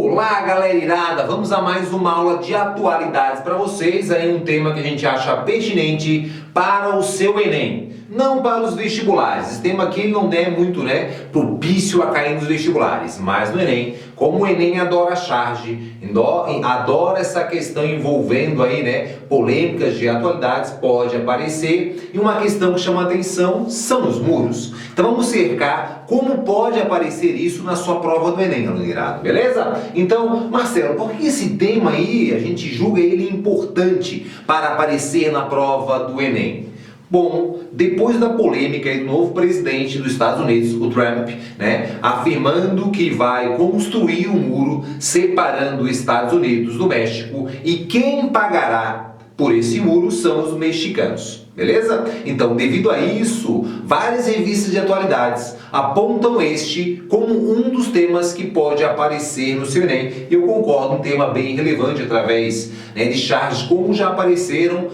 Olá, galera irada! Vamos a mais uma aula de atualidades para vocês, aí um tema que a gente acha pertinente para o seu Enem, não para os vestibulares. Esse tema aqui não é muito, propício a cair nos vestibulares, mas no Enem, como o Enem adora charge, adora essa questão envolvendo aí, polêmicas de atualidades, pode aparecer, e uma questão que chama a atenção são os muros. Então vamos cercar como pode aparecer isso na sua prova do Enem, aluno irado, beleza? Então, Marcelo, por que esse tema aí, a gente julga ele importante para aparecer na prova do Enem? Bom, depois da polêmica do novo presidente dos Estados Unidos, o Trump, afirmando que vai construir um muro separando os Estados Unidos do México, e quem pagará por esse muro são os mexicanos, beleza? Então, devido a isso, várias revistas de atualidades apontam este como um dos temas que pode aparecer no seu Enem. Eu concordo, um tema bem relevante através de charges, como já apareceram,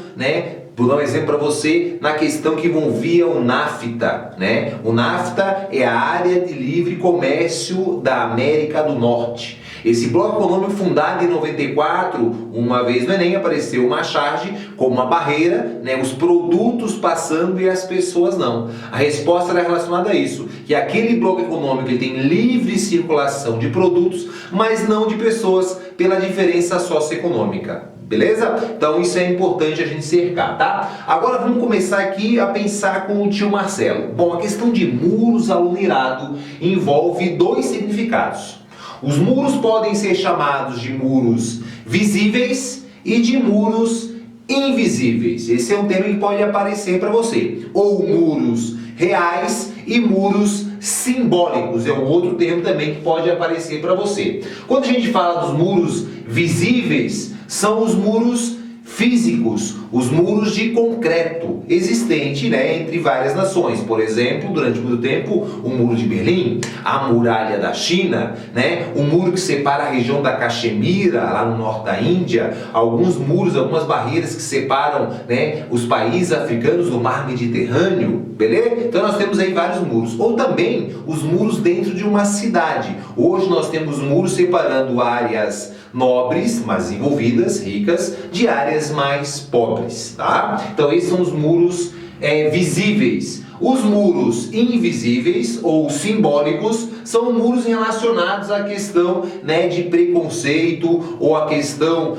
Vou dar um exemplo para você na questão que envolvia o NAFTA, O NAFTA é a área de livre comércio da América do Norte. Esse bloco econômico fundado em 94, uma vez no Enem apareceu uma charge como uma barreira, os produtos passando e as pessoas não. A resposta era relacionada a isso, que aquele bloco econômico ele tem livre circulação de produtos, mas não de pessoas pela diferença socioeconômica. Beleza? Então isso é importante a gente cercar, tá? Agora vamos começar aqui a pensar com o tio Marcelo. Bom, a questão de muros, aluno irado, envolve dois significados. Os muros podem ser chamados de muros visíveis e de muros invisíveis. Esse é um termo que pode aparecer para você. Ou muros reais e muros simbólicos. É um outro termo também que pode aparecer para você. Quando a gente fala dos muros visíveis, são os muros físicos, os muros de concreto existente entre várias nações. Por exemplo, durante muito tempo, o Muro de Berlim, a Muralha da China, o muro que separa a região da Caxemira, lá no norte da Índia, alguns muros, algumas barreiras que separam os países africanos do mar Mediterrâneo, beleza? Então nós temos aí vários muros. Ou também os muros dentro de uma cidade. Hoje nós temos muros separando áreas nobres, mas envolvidas, ricas, de áreas mais pobres, tá? Então esses são os muros visíveis. Os muros invisíveis ou simbólicos são muros relacionados à questão de preconceito ou à questão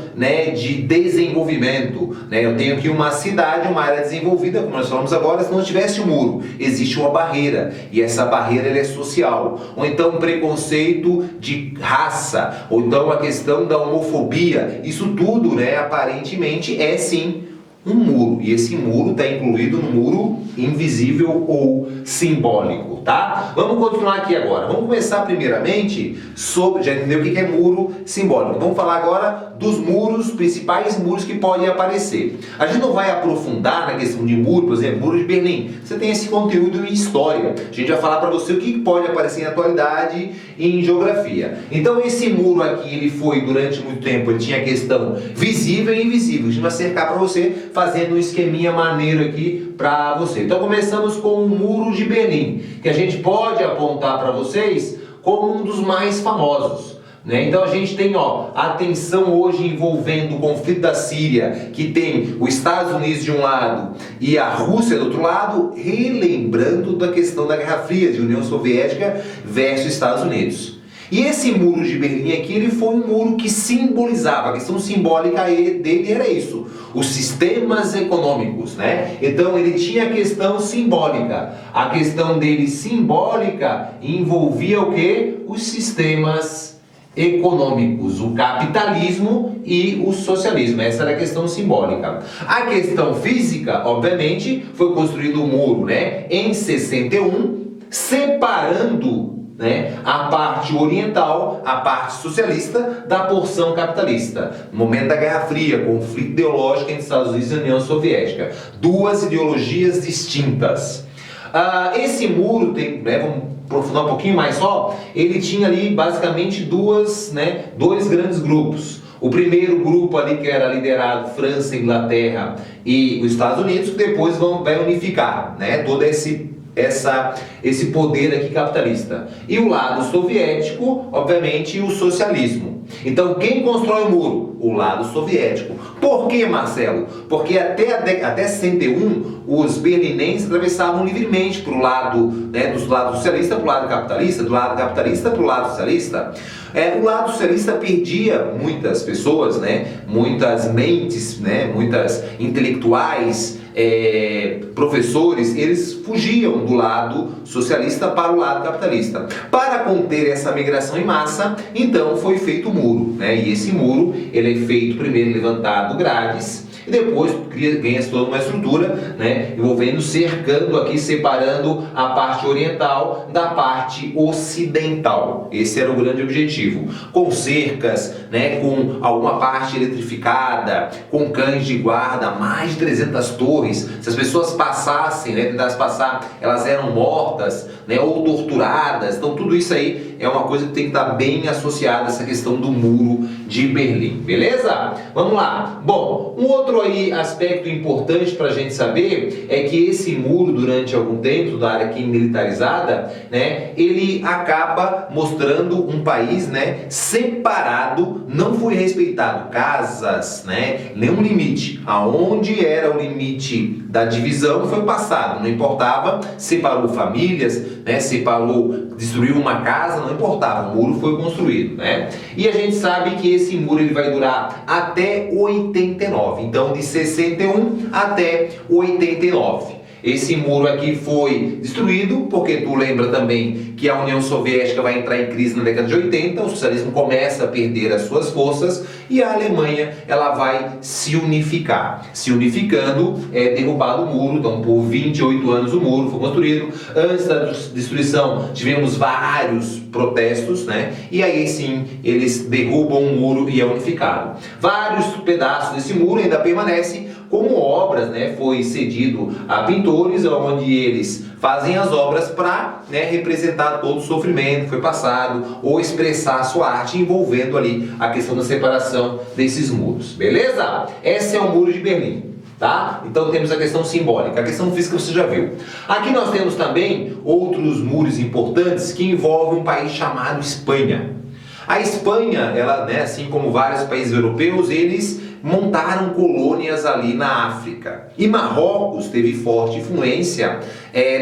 de desenvolvimento. Eu tenho aqui uma cidade, uma área desenvolvida, como nós falamos agora, se não tivesse um muro, existe uma barreira, e essa barreira ela é social. Ou então um preconceito de raça, ou então a questão da homofobia. Isso tudo, aparentemente, é sim um muro, e esse muro está incluído no muro invisível ou simbólico, tá? Vamos continuar aqui agora. Vamos começar primeiramente sobre, já entendeu o que é muro simbólico. Vamos falar agora dos muros, principais muros que podem aparecer. A gente não vai aprofundar na questão de muro, por exemplo, muro de Berlim. Você tem esse conteúdo em história. A gente vai falar para você o que pode aparecer em atualidade e em geografia. Então esse muro aqui, ele foi durante muito tempo, ele tinha a questão visível e invisível. A gente vai cercar para você, fazendo um esqueminha maneiro aqui para você. Então começamos com o Muro de Berlim, que a gente pode apontar para vocês como um dos mais famosos. Então a gente tem a tensão hoje envolvendo o conflito da Síria, que tem os Estados Unidos de um lado e a Rússia do outro lado, relembrando da questão da Guerra Fria, de União Soviética versus Estados Unidos. E esse Muro de Berlim aqui, ele foi um muro que simbolizava, a questão simbólica dele era isso, os sistemas econômicos, Então ele tinha a questão simbólica. A questão dele simbólica envolvia o quê? Os sistemas econômicos, o capitalismo e o socialismo. Essa era a questão simbólica. A questão física, obviamente, foi construído o muro, em 61, separando a parte oriental, a parte socialista, da porção capitalista. No momento da Guerra Fria, conflito ideológico entre Estados Unidos e União Soviética. Duas ideologias distintas. Esse muro tem, vamos aprofundar um pouquinho mais só, ele tinha ali basicamente dois grandes grupos. O primeiro grupo ali que era liderado França, Inglaterra e os Estados Unidos, que depois vai unificar todo esse esse poder aqui capitalista. E o lado soviético, obviamente, o socialismo. Então, quem constrói o muro? O lado soviético. Por que, Marcelo? Porque até 61, os berlinenses atravessavam livremente para o lado, do lado socialista para o lado capitalista, do lado capitalista para o lado socialista. O lado socialista perdia muitas pessoas, muitas mentes, muitas intelectuais, professores, eles fugiam do lado socialista para o lado capitalista. Para conter essa migração em massa, então foi feito o muro, e esse muro ele é feito primeiro levantado grades e depois ganha toda uma estrutura, envolvendo, cercando aqui, separando a parte oriental da parte ocidental. Esse era o grande objetivo. Com cercas, com alguma parte eletrificada, com cães de guarda, mais de 300 torres. Se as pessoas passassem, tentassem passar, elas eram mortas, ou torturadas. Então tudo isso aí é uma coisa que tem que estar bem associada a essa questão do muro de Berlim, beleza? Vamos lá. Bom, um outro aí aspecto importante para a gente saber é que esse muro, durante algum tempo, da área aqui militarizada, ele acaba mostrando um país, separado, não foi respeitado casas, nenhum limite. Aonde era o limite da divisão foi passado, não importava, separou famílias, separou, destruiu uma casa, não importava, o muro foi construído, E a gente sabe que esse muro ele vai durar até 89, então de 61 até 89. Esse muro aqui foi destruído, porque tu lembra também que a União Soviética vai entrar em crise na década de 80, o socialismo começa a perder as suas forças e a Alemanha ela vai se unificar. Se unificando, é derrubado o muro, então por 28 anos o muro foi construído. Antes da destruição tivemos vários protestos, E aí sim eles derrubam o muro e é unificado. Vários pedaços desse muro ainda permanecem como obras, foi cedido a pintores, onde eles fazem as obras para representar todo o sofrimento que foi passado ou expressar a sua arte envolvendo ali a questão da separação desses muros, beleza? Esse é o Muro de Berlim. Tá? Então temos a questão simbólica, a questão física você já viu. Aqui nós temos também outros muros importantes que envolvem um país chamado Espanha. A Espanha, ela, assim como vários países europeus, eles montaram colônias ali na África. E Marrocos teve forte influência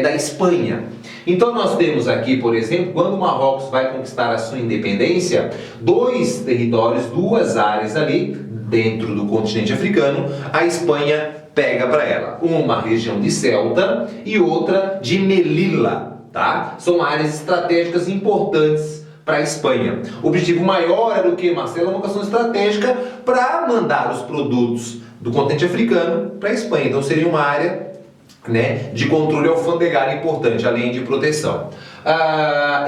da Espanha. Então nós temos aqui, por exemplo, quando Marrocos vai conquistar a sua independência, dois territórios, duas áreas ali dentro do continente africano, a Espanha pega para ela. Uma região de Ceuta e outra de Melilla, tá? São áreas estratégicas importantes para a Espanha. O objetivo maior era o que, Marcelo? Uma questão estratégica para mandar os produtos do continente africano para a Espanha. Então seria uma área de controle alfandegário importante, além de proteção.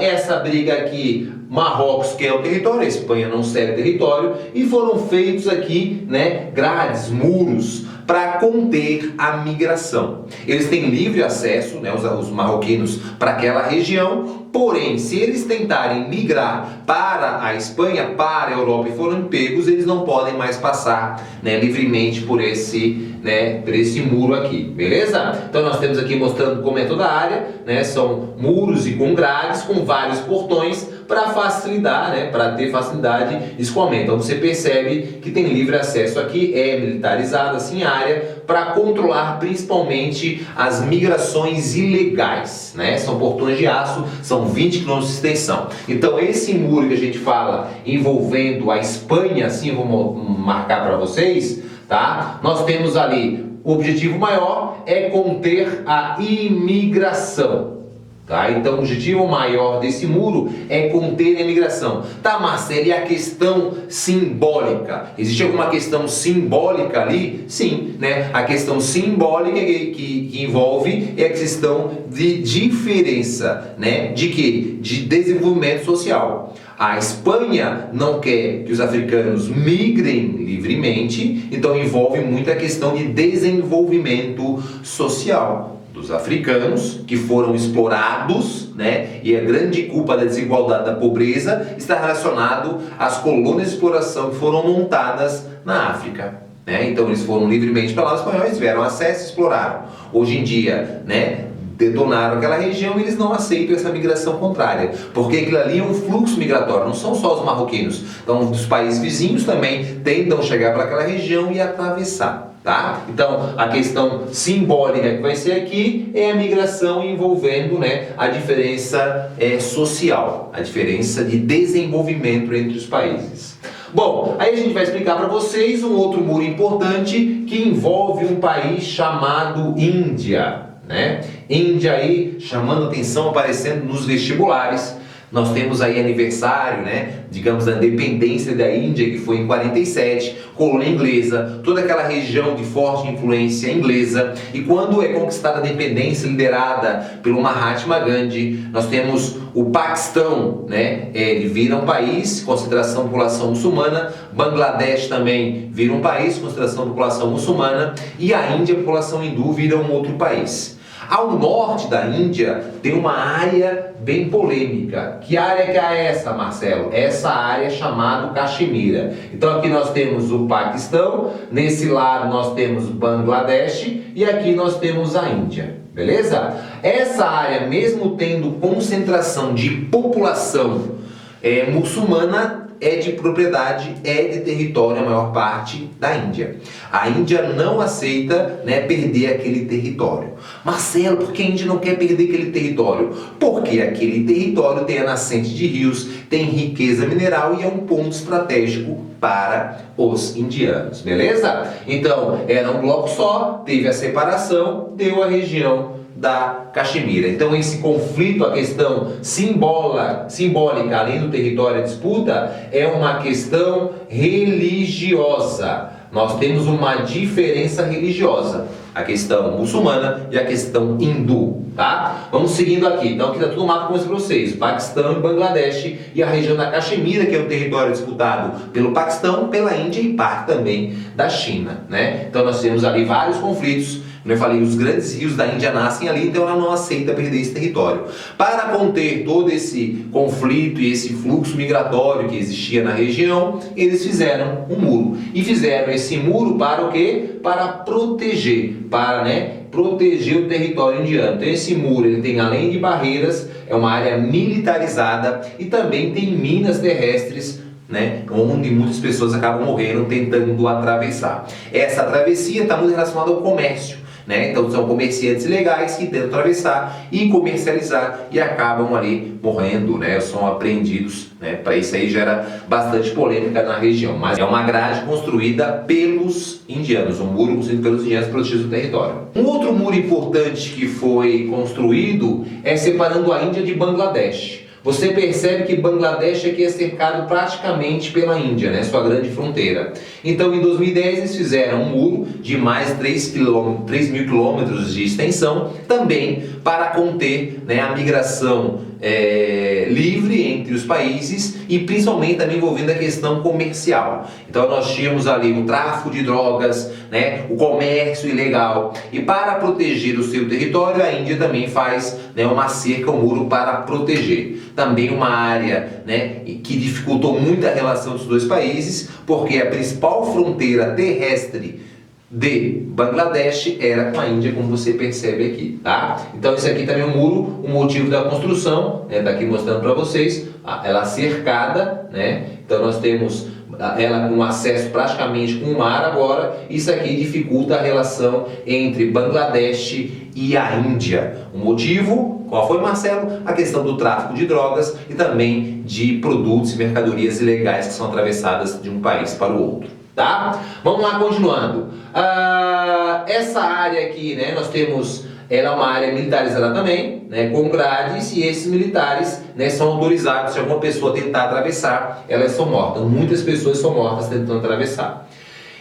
Essa briga aqui, Marrocos quer o território, a Espanha não cede território, e foram feitos aqui grades, muros, para conter a migração. Eles têm livre acesso, os marroquinos, para aquela região, porém, se eles tentarem migrar para a Espanha, para a Europa e forem pegos, eles não podem mais passar livremente por esse muro aqui, beleza? Então nós temos aqui mostrando como é toda a área, são muros e com grades, com vários portões, para facilitar, para ter facilidade de escoamento. Então você percebe que tem livre acesso aqui, é militarizada assim a área, para controlar principalmente as migrações ilegais, São portões de aço, são 20 km de extensão. Então esse muro que a gente fala envolvendo a Espanha, assim eu vou marcar para vocês, tá? Nós temos ali, o objetivo maior é conter a imigração. Tá? Então o objetivo maior desse muro é conter a imigração. Tá, Marcelo, e a questão simbólica? Existe alguma questão simbólica ali? Sim, a questão simbólica que envolve é a questão de diferença, de quê? De desenvolvimento social. A Espanha não quer que os africanos migrem livremente, então envolve muito a questão de desenvolvimento social dos africanos, que foram explorados, e a grande culpa da desigualdade, da pobreza, está relacionado às colônias de exploração que foram montadas na África. Então eles foram livremente para lá, os espanhóis tiveram acesso e exploraram. Hoje em dia, detonaram aquela região, eles não aceitam essa migração contrária, porque aquilo ali é um fluxo migratório, não são só os marroquinos, então os países vizinhos também tentam chegar para aquela região e atravessar. Tá? Então, a questão simbólica que vai ser aqui é a migração envolvendo, né, a diferença social, a diferença de desenvolvimento entre os países. Bom, aí a gente vai explicar para vocês um outro muro importante que envolve um país chamado Índia, né? Índia aí chamando atenção, aparecendo nos vestibulares. Nós temos aí aniversário, né, digamos, da independência da Índia, que foi em 47, colônia inglesa, toda aquela região de forte influência inglesa. E quando é conquistada a independência liderada pelo Mahatma Gandhi, nós temos o Paquistão, né, ele vira um país, consideração de população muçulmana. Bangladesh também vira um país, consideração de população muçulmana. E a Índia, a população hindu, vira um outro país. Ao norte da Índia tem uma área bem polêmica. Que área que é essa, Marcelo? Essa área é chamada Caxemira. Então aqui nós temos o Paquistão, nesse lado nós temos Bangladesh e aqui nós temos a Índia. Beleza? Essa área, mesmo tendo concentração de população muçulmana, é de propriedade, é de território a maior parte da Índia. A Índia não aceita, né, perder aquele território. Marcelo, por que a Índia não quer perder aquele território? Porque aquele território tem a nascente de rios, tem riqueza mineral e é um ponto estratégico para os indianos, beleza? Então, era um bloco só, teve a separação, deu a região da Caxemira. Então esse conflito, a questão simbólica, além do território, a disputa, é uma questão religiosa. Nós temos uma diferença religiosa, a questão muçulmana e a questão hindu, tá? Vamos seguindo aqui. Então aqui está tudo o mapa com para vocês, Paquistão e Bangladesh e a região da Caxemira, que é um território disputado pelo Paquistão, pela Índia e parte também da China, né? Então nós temos ali vários conflitos. Eu falei, os grandes rios da Índia nascem ali, então ela não aceita perder esse território. Para conter todo esse conflito e esse fluxo migratório que existia na região, eles fizeram um muro. E fizeram esse muro para o quê? Para proteger, proteger o território indiano. Então esse muro, ele tem, além de barreiras, é uma área militarizada e também tem minas terrestres, né, onde muitas pessoas acabam morrendo tentando atravessar. Essa travessia está muito relacionada ao comércio. Né? Então são comerciantes ilegais que tentam atravessar e comercializar e acabam ali morrendo, né? São apreendidos, né? Para isso aí gera bastante polêmica na região, mas é uma grade construída pelos indianos, um muro construído pelos indianos para proteger o território. Um outro muro importante que foi construído é separando a Índia de Bangladesh. Você percebe que Bangladesh aqui é cercado praticamente pela Índia, né? Sua grande fronteira. Então, em 2010, eles fizeram um muro de mais de 3 mil quilômetros de extensão, também para conter, né, a migração livre entre os países e principalmente também envolvendo a questão comercial. Então, nós tínhamos ali o tráfico de drogas, né, o comércio ilegal. E para proteger o seu território, a Índia também faz, né, uma cerca, um muro para proteger. Também uma área, né, que dificultou muito a relação dos dois países, porque a principal fronteira terrestre de Bangladesh era com a Índia, como você percebe aqui, tá? Então isso aqui também é um muro, o motivo da construção, tá aqui mostrando para vocês, ela cercada, né? Então nós temos ela com acesso praticamente com o mar agora. Isso aqui dificulta a relação entre Bangladesh e a Índia. O motivo, qual foi, Marcelo? A questão do tráfico de drogas e também de produtos e mercadorias ilegais que são atravessadas de um país para o outro. Tá? Vamos lá, continuando. Essa área aqui, né, nós temos, ela é uma área militarizada também, né, com grades, e esses militares, né, são autorizados. Se alguma pessoa tentar atravessar, elas são mortas. Muitas pessoas são mortas tentando atravessar.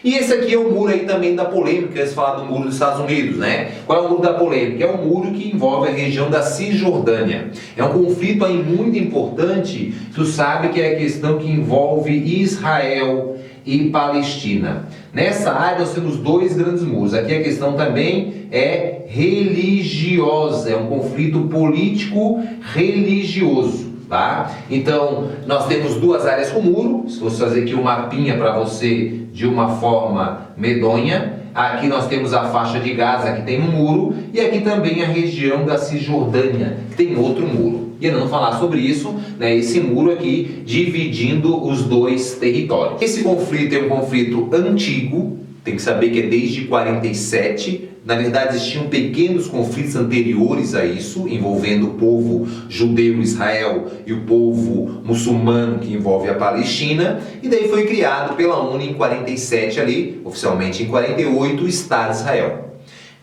E esse aqui é o muro aí também da polêmica, eles falam do muro dos Estados Unidos, né? Qual é o muro da polêmica? É um muro que envolve a região da Cisjordânia. É um conflito aí muito importante, tu sabe que é a questão que envolve Israel e Palestina. Nessa área nós temos dois grandes muros. Aqui a questão também é religiosa, é um conflito político religioso. Tá? Então, nós temos duas áreas com muro. Se fosse fazer aqui um mapinha para você de uma forma medonha, Aqui nós temos a faixa de Gaza, que tem um muro, e aqui também a região da Cisjordânia, que tem outro muro. E não falar sobre isso, né, esse muro aqui dividindo os dois territórios. Esse conflito é um conflito antigo, tem que saber que é desde 47. Na verdade, existiam pequenos conflitos anteriores a isso, envolvendo o povo judeu Israel e o povo muçulmano, que envolve a Palestina, e daí foi criado pela ONU em 47 ali, oficialmente em 48, o Estado de Israel.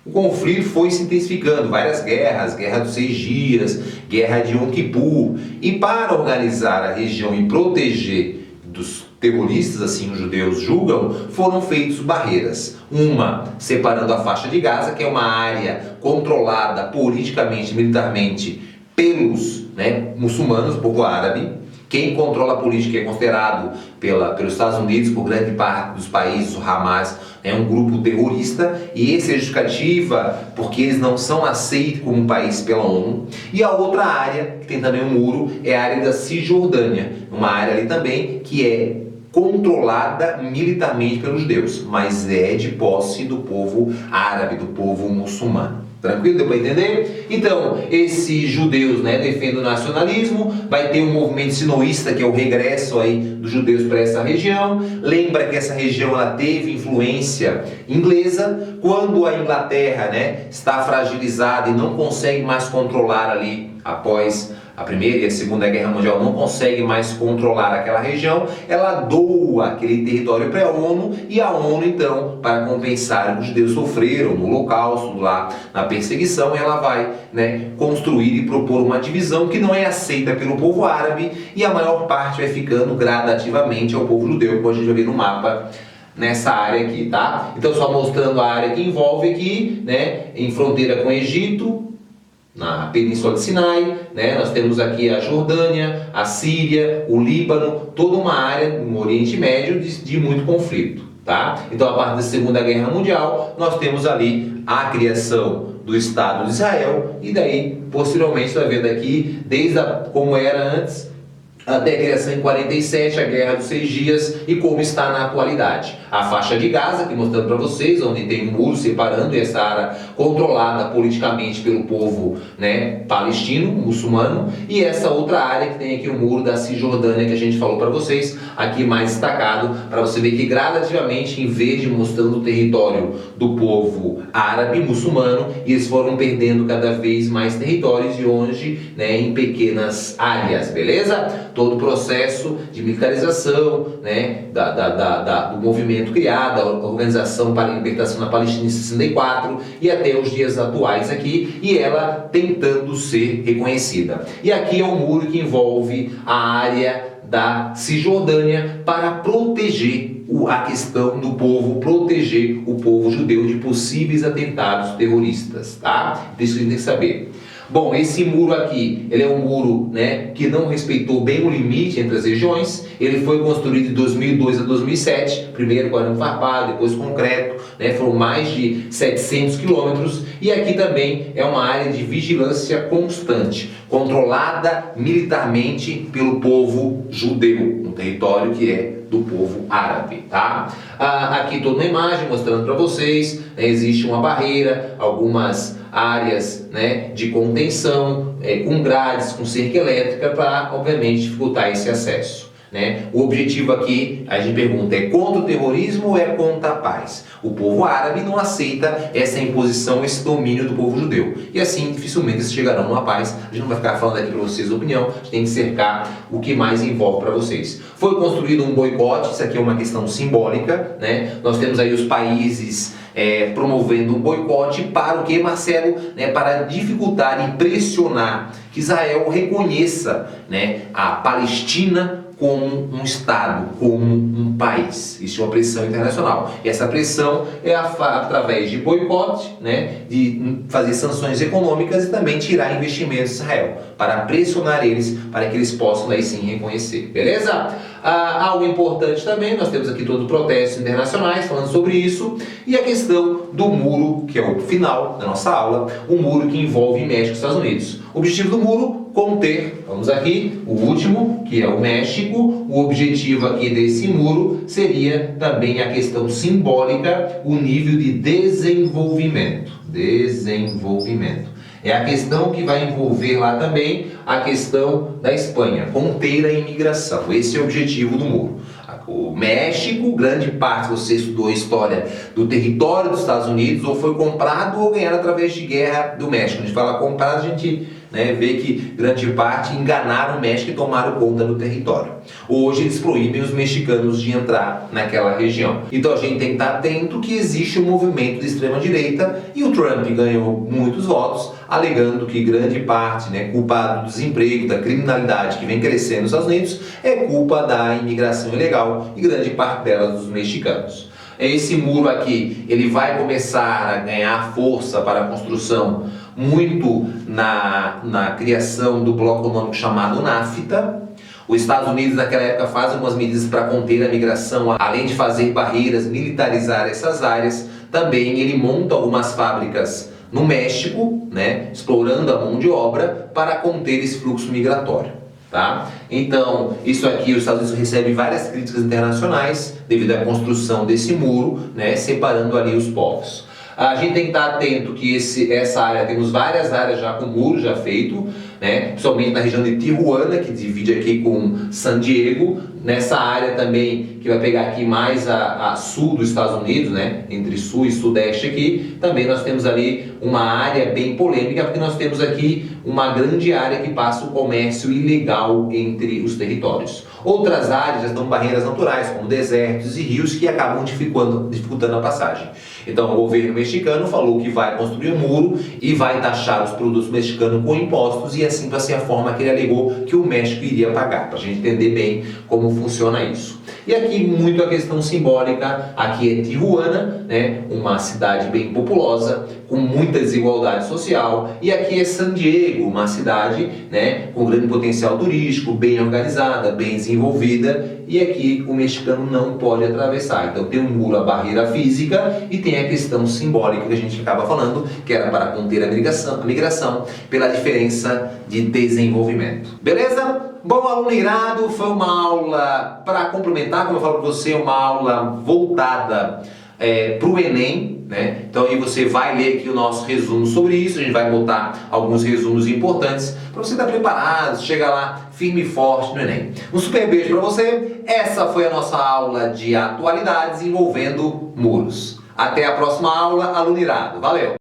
O conflito foi se intensificando, várias guerras, Guerra dos 6 Dias, Guerra de Yom Kippur, e para organizar a região e proteger dos terroristas, assim os judeus julgam, foram feitas barreiras. Uma separando a faixa de Gaza, que é uma área controlada politicamente, militarmente pelos muçulmanos, povo árabe. Quem controla a política é considerado pelos Estados Unidos, por grande parte dos países, o Hamas é um grupo terrorista, e essa é a justificativa porque eles não são aceitos como um país pela ONU. E a outra área, que tem também um muro, é a área da Cisjordânia, uma área ali também que é controlada militarmente pelos judeus, mas é de posse do povo árabe, do povo muçulmano. Tranquilo? Deu para entender? Então, esses judeus defendem o nacionalismo, vai ter um movimento sinoísta, que é o regresso aí dos judeus para essa região. Lembra que essa região ela teve influência inglesa. Quando a Inglaterra está fragilizada e não consegue mais controlar ali, após a Primeira e a Segunda Guerra Mundial, não consegue mais controlar aquela região, ela doa aquele território para a ONU, e a ONU, então, para compensar o que os judeus sofreram no Holocausto, lá na perseguição, ela vai construir e propor uma divisão que não é aceita pelo povo árabe, e a maior parte vai ficando gradativamente ao povo judeu, como a gente vai ver no mapa nessa área aqui, tá? Então, só mostrando a área que envolve aqui, em fronteira com o Egito, na Península de Sinai, nós temos aqui a Jordânia, a Síria, o Líbano, toda uma área no Oriente Médio de muito conflito, tá? Então, a partir da Segunda Guerra Mundial, nós temos ali a criação do Estado de Israel, e daí, posteriormente, você vai vendo aqui, desde como era antes, até a criação em 47, a Guerra dos 6 Dias, e como está na atualidade. A faixa de Gaza, que mostrando para vocês, onde tem um muro separando essa área controlada politicamente pelo povo palestino, muçulmano, e essa outra área que tem aqui o muro da Cisjordânia, que a gente falou para vocês, aqui mais destacado, para você ver que gradativamente, em vez de mostrando o território do povo árabe, muçulmano, eles foram perdendo cada vez mais territórios, e hoje em pequenas áreas, beleza? Todo o processo de militarização do movimento criado, a Organização para a Libertação da Palestina em 64, e até os dias atuais aqui, e ela tentando ser reconhecida. E aqui é um muro que envolve a área da Cisjordânia para proteger a questão do povo, proteger o povo judeu de possíveis atentados terroristas, tá? Isso que a gente tem que saber. Bom, esse muro aqui, ele é um muro que não respeitou bem o limite entre as regiões. Ele foi construído de 2002 a 2007, primeiro com arame farpado, depois concreto, foram mais de 700 quilômetros. E aqui também é uma área de vigilância constante, controlada militarmente pelo povo judeu, um território que é do povo árabe, tá? Aqui toda uma imagem mostrando para vocês, existe uma barreira, algumas áreas de contenção, com grades, com cerca elétrica, para obviamente dificultar esse acesso. O objetivo aqui, a gente pergunta, é contra o terrorismo ou é contra a paz? O povo árabe não aceita essa imposição, esse domínio do povo judeu. E assim, dificilmente eles chegarão numa paz. A gente não vai ficar falando aqui para vocês a opinião, a gente tem que cercar o que mais envolve para vocês. Foi construído um boicote, isso aqui é uma questão simbólica, Nós temos aí os países promovendo um boicote para o que, Marcelo? Para dificultar e pressionar que Israel reconheça a Palestina como um Estado, como um país. Isso é uma pressão internacional. E essa pressão é através de boicote, de fazer sanções econômicas e também tirar investimentos de Israel, para pressionar eles, para que eles possam aí sim reconhecer. Beleza? Algo importante também, nós temos aqui todos os protestos internacionais falando sobre isso, e a questão do muro, que é o final da nossa aula, o muro que envolve México e Estados Unidos. O objetivo do muro, conter, vamos aqui, o último, que é o México. O objetivo aqui desse muro seria também a questão simbólica, o nível de desenvolvimento. É a questão que vai envolver lá também a questão da Espanha, conter a imigração. Esse é o objetivo do muro. O México, grande parte, você estudou a história do território dos Estados Unidos, ou foi comprado ou ganhado através de guerra do México. A gente fala comprado, a gente vê que grande parte enganaram o México e tomaram conta do território. Hoje eles proíbem os mexicanos de entrar naquela região. Então a gente tem que estar atento que existe um movimento de extrema direita e o Trump ganhou muitos votos, alegando que grande parte, culpa do desemprego, da criminalidade que vem crescendo nos Estados Unidos, é culpa da imigração ilegal e grande parte dela dos mexicanos. Esse muro aqui, ele vai começar a ganhar força para a construção muito na criação do bloco econômico chamado NAFTA. Os Estados Unidos naquela época fazem algumas medidas para conter a migração, além de fazer barreiras, militarizar essas áreas. Também ele monta algumas fábricas no México, explorando a mão de obra para conter esse fluxo migratório. Tá? Então, isso aqui, os Estados Unidos recebem várias críticas internacionais devido à construção desse muro, separando ali os povos. A gente tem que estar atento que essa área, temos várias áreas já com muro já feito, principalmente na região de Tijuana, que divide aqui com San Diego. Nessa área também, que vai pegar aqui mais a sul dos Estados Unidos, entre sul e sudeste aqui, também nós temos ali uma área bem polêmica, porque nós temos aqui uma grande área que passa o comércio ilegal entre os territórios. Outras áreas já estão barreiras naturais, como desertos e rios, que acabam dificultando a passagem. Então o governo mexicano falou que vai construir um muro e vai taxar os produtos mexicanos com impostos, e assim vai ser a forma que ele alegou que o México iria pagar, para a gente entender bem como funciona isso. E aqui muito a questão simbólica, aqui é Tijuana, uma cidade bem populosa, com muita desigualdade social, e aqui é San Diego, uma cidade com grande potencial turístico, bem organizada, bem desenvolvida, e aqui o mexicano não pode atravessar. Então tem um muro, a barreira física, e tem a questão simbólica que a gente acaba falando, que era para conter a migração pela diferença de desenvolvimento. Beleza? Bom, aluno irado, foi uma aula para complementar, como eu falo para você, uma aula voltada para o Enem, Então aí você vai ler aqui o nosso resumo sobre isso, a gente vai botar alguns resumos importantes para você estar preparado, chegar lá firme e forte no Enem. Um super beijo para você, essa foi a nossa aula de atualidades envolvendo muros. Até a próxima aula, aluno irado, valeu!